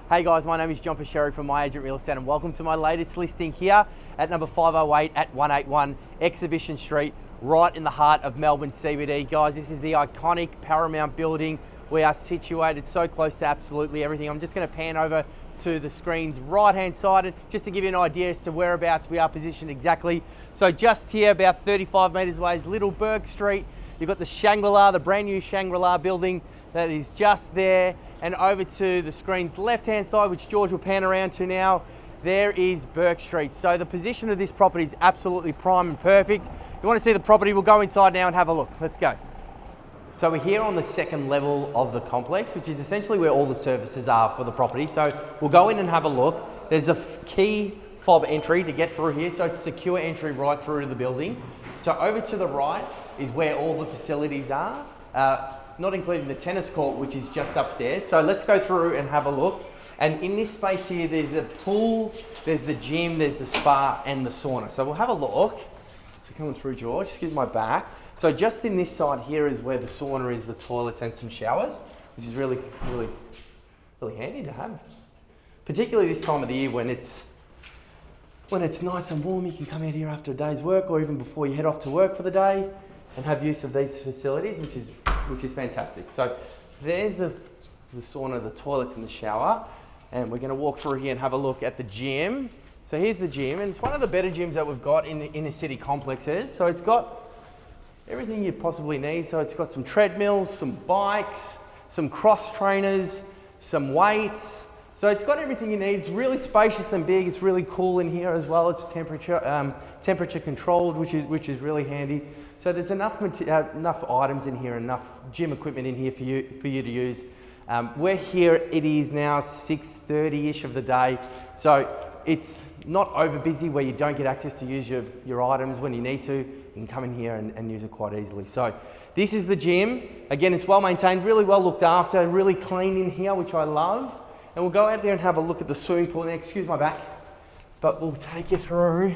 Hey guys, my name is John Pasceri from My Agent Real Estate and welcome to my latest listing here at number 508 at 181 Exhibition Street, right in the heart of Melbourne CBD. Guys, this is the iconic Paramount building. We are situated so close to absolutely everything. I'm just going to pan over to the screen's right-hand side and just to give you an idea as to whereabouts we are positioned exactly. So just here, about 35 metres away, is Little Bourke Street. You've got the Shangri-La, the brand new Shangri-La building that is just there. And over to the screen's left-hand side, which George will pan around to now, there is Bourke Street. So the position of this property is absolutely prime and perfect. If you want to see the property, we'll go inside now and have a look. Let's go. So we're here on the second level of the complex, which is essentially where all the services are for the property. So we'll go in and have a look. There's a key fob entry to get through here, so it's secure entry right through to the building. So over to the right is where all the facilities are. Not including the tennis court, which is just upstairs. So let's go through and have a look. And in this space here, there's a pool, there's the gym, there's the spa and the sauna. So we'll have a look. So coming through, George, excuse my back. So just in this side here is where the sauna is, the toilets and some showers, which is really handy to have. Particularly this time of the year when it's nice and warm, you can come out here after a day's work or even before you head off to work for the day and have use of these facilities, which is fantastic. So there's the sauna, the toilets and the shower. And we're gonna walk through here and have a look at the gym. So here's the gym, and it's one of the better gyms that we've got in the inner city complexes. So it's got everything you'd possibly need. So it's got some treadmills, some bikes, some cross trainers, some weights. So it's got everything you need. It's really spacious and big. It's really cool in here as well. It's temperature controlled, which is really handy. So there's enough items in here, enough gym equipment in here for you to use. We're here, it is now 6:30ish of the day. So it's not over busy where you don't get access to use your items when you need to. You can come in here and use it quite easily. So this is the gym. Again, it's well maintained, really well looked after, really clean in here, which I love. And we'll go out there and have a look at the swimming pool. Now, excuse my back, but we'll take you through.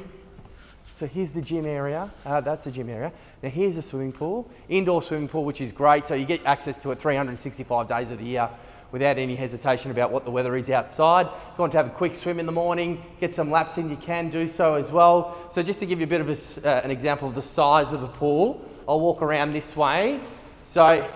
So here's the gym area, that's the gym area. Now here's the swimming pool, indoor swimming pool, which is great. So you get access to it 365 days of the year without any hesitation about what the weather is outside. If you want to have a quick swim in the morning, get some laps in, you can do so as well. So just to give you a bit of an example of the size of the pool, I'll walk around this way. So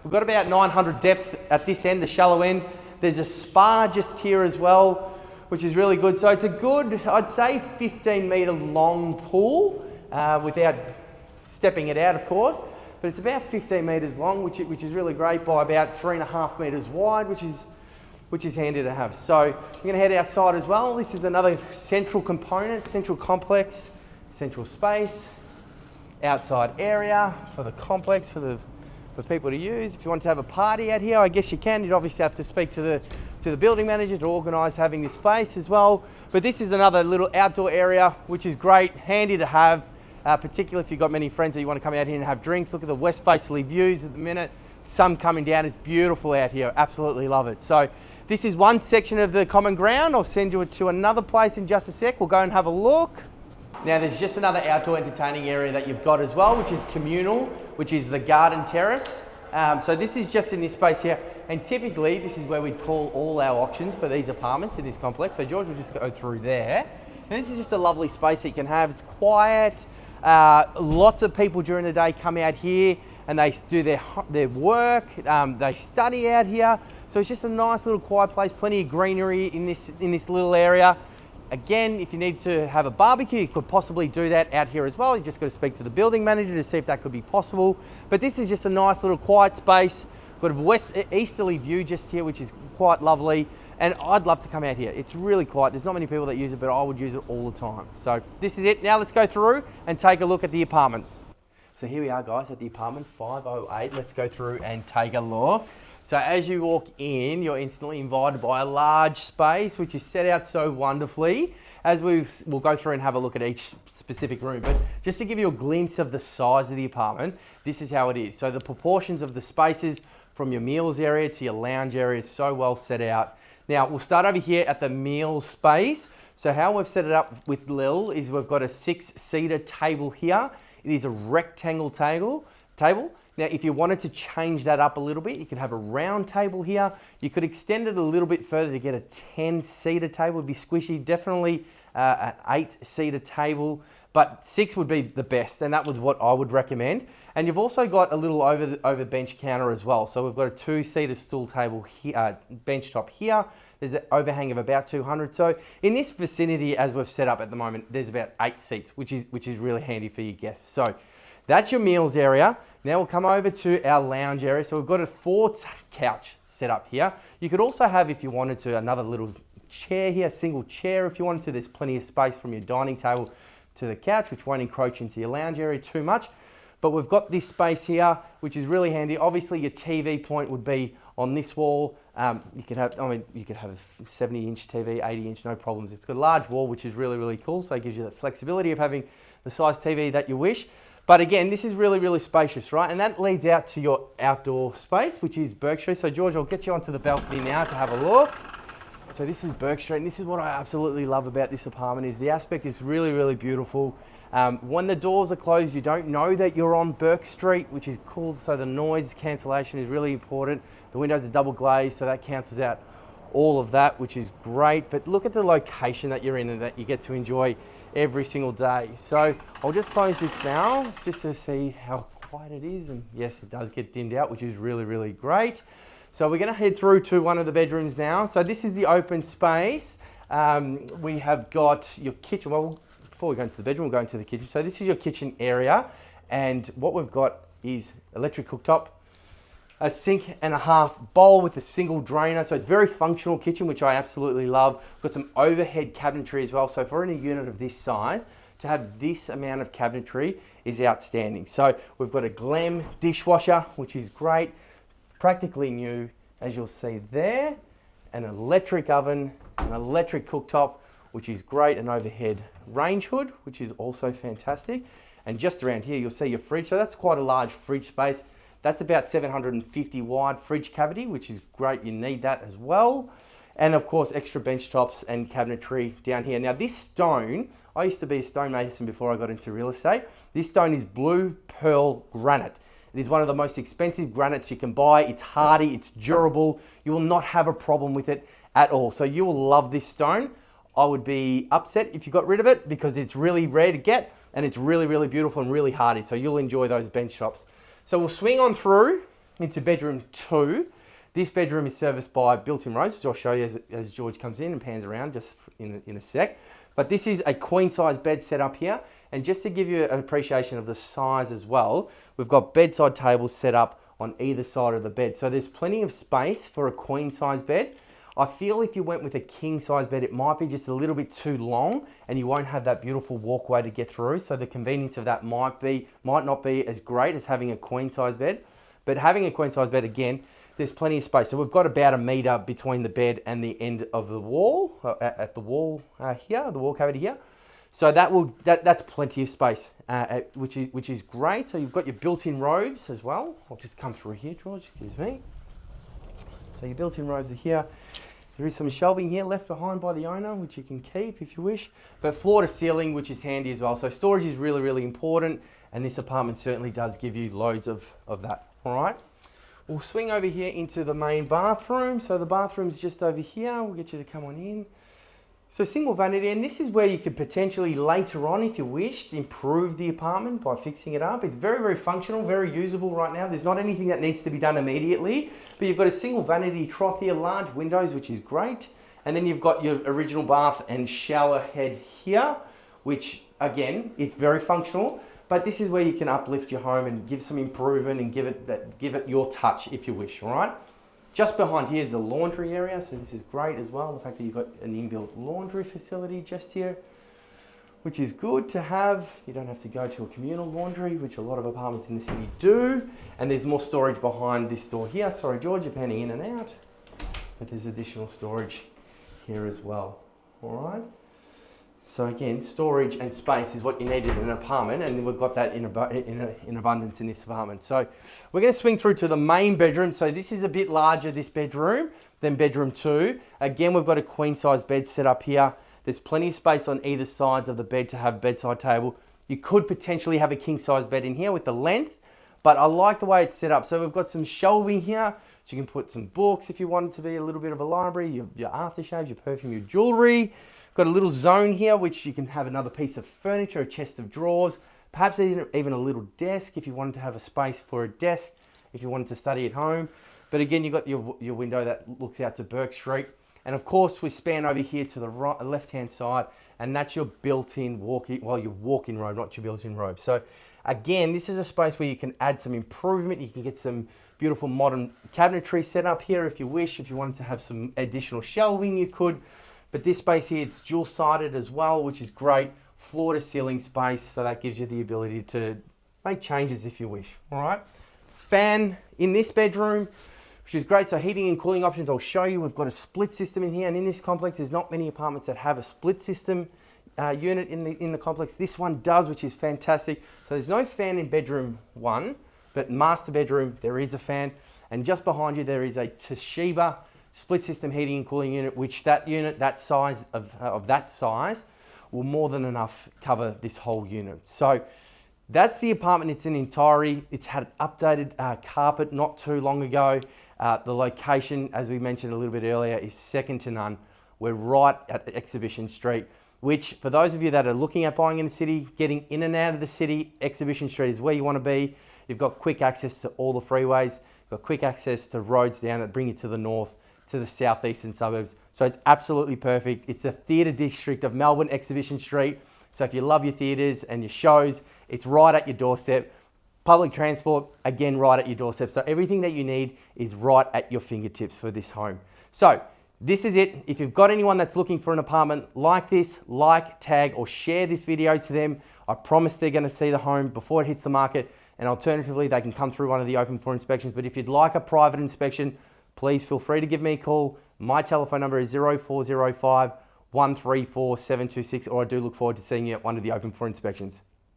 we've got about 900 depth at this end, the shallow end. There's a spa just here as well, which is really good. So it's a good, I'd say 15 metre long pool without stepping it out, of course. But it's about 15 metres long, which is really great, by about 3.5 metres wide, which is handy to have. So we're going to head outside as well. This is another central component, central complex, central space, outside area for the complex, for people to use. If you want to have a party out here, I guess you can. You'd obviously have to speak to the building manager to organise having this space as well. But this is another little outdoor area, which is great, handy to have, particularly if you've got many friends that you want to come out here and have drinks. Look at the west facerly views at the minute. Sun coming down, it's beautiful out here. Absolutely love it. So this is one section of the common ground. I'll send you to another place in just a sec. We'll go and have a look. Now there's just another outdoor entertaining area that you've got as well, which is communal, which is the garden terrace. So this is just in this space here. And typically this is where we'd call all our auctions for these apartments in this complex. So George will just go through there. And this is just a lovely space that you can have. It's quiet. Lots of people during the day come out here and they do their work. They study out here. So it's just a nice little quiet place, plenty of greenery in this little area. Again, if you need to have a barbecue, you could possibly do that out here as well. You just got to speak to the building manager to see if that could be possible. But this is just a nice little quiet space. Got a easterly view just here, which is quite lovely. And I'd love to come out here. It's really quiet. There's not many people that use it, but I would use it all the time. So this is it. Now let's go through and take a look at the apartment. So here we are, guys, at the apartment 508. Let's go through and take a look. So as you walk in, you're instantly invited by a large space, which is set out so wonderfully. As we'll go through and have a look at each specific room, but just to give you a glimpse of the size of the apartment, this is how it is. So the proportions of the spaces from your meals area to your lounge area is so well set out. Now we'll start over here at the meals space. So how we've set it up with Lil is we've got a 6-seater table here. It is a rectangle table. Now, if you wanted to change that up a little bit, you could have a round table here. You could extend it a little bit further to get a 10-seater table. It'd be squishy, definitely an 8-seater table, but 6 would be the best, and that was what I would recommend. And you've also got a little over bench counter as well. So we've got a 2-seater stool table here, bench top here. There's an overhang of about 200. So in this vicinity, as we've set up at the moment, there's about 8 seats, which is really handy for your guests. So that's your meals area. Now we'll come over to our lounge area. So we've got a 4-couch set up here. You could also have, if you wanted to, another little chair here, single chair if you wanted to. There's plenty of space from your dining table to the couch, which won't encroach into your lounge area too much. But we've got this space here, which is really handy. Obviously, your TV point would be on this wall. You could have a 70-inch TV, 80-inch, no problems. It's got a large wall, which is really, really cool. So it gives you the flexibility of having the size TV that you wish. But again, this is really, really spacious, right? And that leads out to your outdoor space, which is Burke Street. So George, I'll get you onto the balcony now to have a look. So this is Burke Street, and this is what I absolutely love about this apartment is the aspect is really, really beautiful. When the doors are closed, you don't know that you're on Burke Street, which is cool. So the noise cancellation is really important. The windows are double glazed, so that cancels out all of that, which is great. But look at the location that you're in and that you get to enjoy every single day. So I'll just close this now just to see how quiet it is. And yes, it does get dimmed out, which is really, really great. So we're going to head through to one of the bedrooms now. So this is the open space. We have got your kitchen. Well, before we go into the bedroom, we'll go into the kitchen. So this is your kitchen area. And what we've got is electric cooktop, a sink and a half bowl with a single drainer. So it's very functional kitchen, which I absolutely love. We've got some overhead cabinetry as well. So for any unit of this size, to have this amount of cabinetry is outstanding. So we've got a Glam dishwasher, which is great. Practically new, as you'll see there, an electric oven, an electric cooktop, which is great, an overhead range hood, which is also fantastic. And just around here, you'll see your fridge. So that's quite a large fridge space. That's about 750 wide fridge cavity, which is great. You need that as well. And of course, extra bench tops and cabinetry down here. Now this stone, I used to be a stonemason before I got into real estate. This stone is blue pearl granite. It is one of the most expensive granites you can buy. It's hardy, it's durable. You will not have a problem with it at all. So you will love this stone. I would be upset if you got rid of it because it's really rare to get and it's really, really beautiful and really hardy. So you'll enjoy those bench tops. So we'll swing on through into bedroom 2. This bedroom is serviced by built-in robes, which I'll show you as George comes in and pans around just in a sec. But this is a queen-size bed set up here. And just to give you an appreciation of the size as well, we've got bedside tables set up on either side of the bed. So there's plenty of space for a queen-size bed. I feel if you went with a king-size bed, it might be just a little bit too long and you won't have that beautiful walkway to get through. So the convenience of that might not be as great as having a queen-size bed. But having a queen-size bed, again, there's plenty of space. So we've got about 1 meter between the bed and the end of the wall, at the wall here, the wall cavity here. So that's plenty of space, which is great. So you've got your built-in robes as well. I'll just come through here, George, excuse me. So your built-in robes are here. There is some shelving here left behind by the owner, which you can keep if you wish. But floor to ceiling, which is handy as well. So storage is really, really important. And this apartment certainly does give you loads of that, all right? We'll swing over here into the main bathroom. So the bathroom's just over here. We'll get you to come on in. So single vanity, and this is where you could potentially later on, if you wished, improve the apartment by fixing it up. It's very, very functional, very usable right now. There's not anything that needs to be done immediately, but you've got a single vanity trough here, large windows, which is great. And then you've got your original bath and shower head here, which again, it's very functional, but this is where you can uplift your home and give some improvement and give it your touch if you wish, all right? Just behind here is the laundry area, so this is great as well. The fact that you've got an inbuilt laundry facility just here, which is good to have. You don't have to go to a communal laundry, which a lot of apartments in the city do. And there's more storage behind this door here. Sorry, George, you're panning in and out. But there's additional storage here as well, all right? So again, storage and space is what you need in an apartment, and we've got that in abundance in this apartment. So we're going to swing through to the main bedroom. So this is a bit larger, this bedroom, than bedroom 2. Again, we've got a queen size bed set up here. There's plenty of space on either sides of the bed to have a bedside table. You could potentially have a king size bed in here with the length, but I like the way it's set up. So we've got some shelving here, so you can put some books if you want it to be a little bit of a library, your aftershaves, your perfume, your jewelry. Got a little zone here, which you can have another piece of furniture, a chest of drawers, perhaps even a little desk if you wanted to have a space for a desk, if you wanted to study at home. But again, you've got your window that looks out to Burke Street. And of course, we span over here to the left-hand side, and that's your built-in your walk-in robe, not your built-in robe. So again, this is a space where you can add some improvement. You can get some beautiful modern cabinetry set up here if you wish. If you wanted to have some additional shelving, you could. But this space here, it's dual-sided as well, which is great. Floor-to-ceiling space, so that gives you the ability to make changes if you wish, all right? Fan in this bedroom, which is great. So heating and cooling options, I'll show you. We've got a split system in here, and in this complex, there's not many apartments that have a split system unit in the complex. This one does, which is fantastic. So there's no fan in bedroom 1, but master bedroom, there is a fan. And just behind you, there is a Toshiba split system heating and cooling unit, which that size will more than enough cover this whole unit. So that's the apartment. It's in entirety. It's had updated carpet not too long ago. The location, as we mentioned a little bit earlier, is second to none. We're right at Exhibition Street, which for those of you that are looking at buying in the city, getting in and out of the city, Exhibition Street is where you want to be. You've got quick access to all the freeways. You've got quick access to roads down that bring you to the north, to the southeastern suburbs. So it's absolutely perfect. It's the theatre district of Melbourne, Exhibition Street. So if you love your theatres and your shows, it's right at your doorstep. Public transport, again, right at your doorstep. So everything that you need is right at your fingertips for this home. So this is it. If you've got anyone that's looking for an apartment like this, tag, or share this video to them. I promise they're going to see the home before it hits the market. And alternatively, they can come through one of the open for inspections. But if you'd like a private inspection, please feel free to give me a call. My telephone number is 0405 134 726, or I do look forward to seeing you at one of the open for inspections.